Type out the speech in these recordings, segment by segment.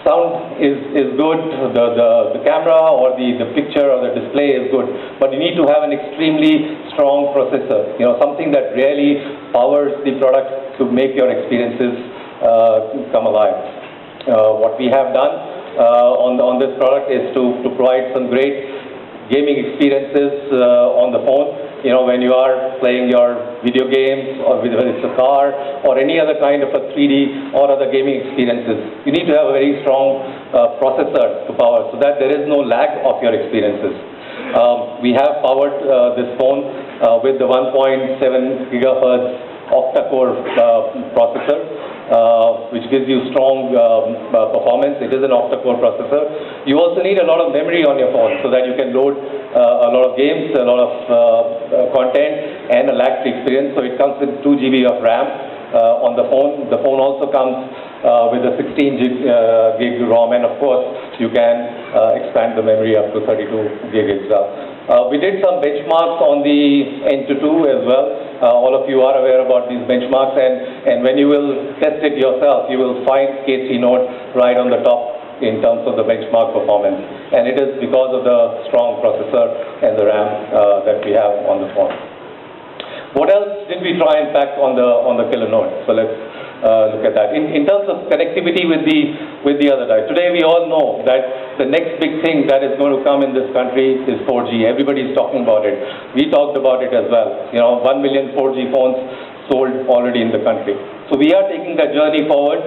sound is good, the camera or the picture or the display is good, but you need to have an extremely strong processor, something that really powers the product to make your experiences come alive. What we have done on this product is to provide some great gaming experiences on the phone. When you are playing your video games, or whether it's a car, or any other kind of a 3D or other gaming experiences, you need to have a very strong processor to power, so that there is no lag of your experiences. We have powered this phone with the 1.7 gigahertz octa-core processor, which gives you strong performance. It is an octa-core processor. You also need a lot of memory on your phone so that you can load a lot of games, a lot of content, and a lag-free experience. So it comes with 2 GB of RAM on the phone. The phone also comes with a 16 gig ROM, and of course you can expand the memory up to 32 gig as well. We did some benchmarks on the N2 as well. All of you are aware about these benchmarks, and when you will test it yourself, you will find KC Note right on the top in terms of the benchmark performance, and it is because of the strong processor and the RAM that we have on the phone. What else did we try and pack on the Killer Note? So let's look at that. In terms of connectivity with the other side, today we all know that the next big thing that is going to come in this country is 4G. Everybody is talking about it. We talked about it as well. 1 million 4G phones sold already in the country. So we are taking that journey forward.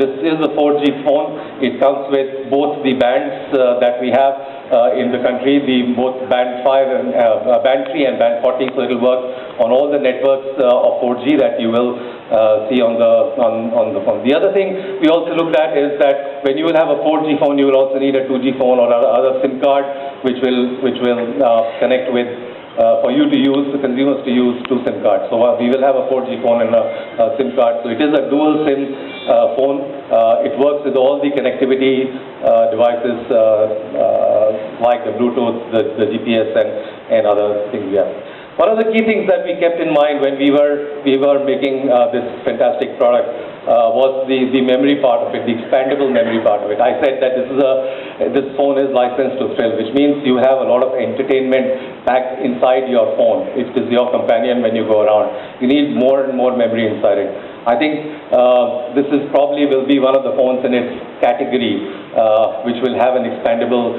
This is a 4G phone. It comes with both the bands that we have in the country, both band 5 and band 3 and band 40. So it will work on all the networks of 4G that you will see on the phone. The other thing we also looked at is that when you will have a 4G phone, you will also need a 2G phone or other SIM card, which will connect with. For you to use, the consumers to use 2 SIM cards. So we will have a 4G phone and a SIM card. So it is a dual SIM phone. It works with all the connectivity devices like the Bluetooth, the GPS, and other things we have. One of the key things that we kept in mind when we were making this fantastic product was the memory part of it, the expandable memory part of it. I said that this phone is licensed to thrill, which means you have a lot of entertainment packed inside your phone. It is your companion when you go around. You need more and more memory inside it. I think this is probably will be one of the phones in its category which will have an expandable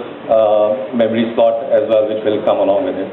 memory slot as well, which will come along with it.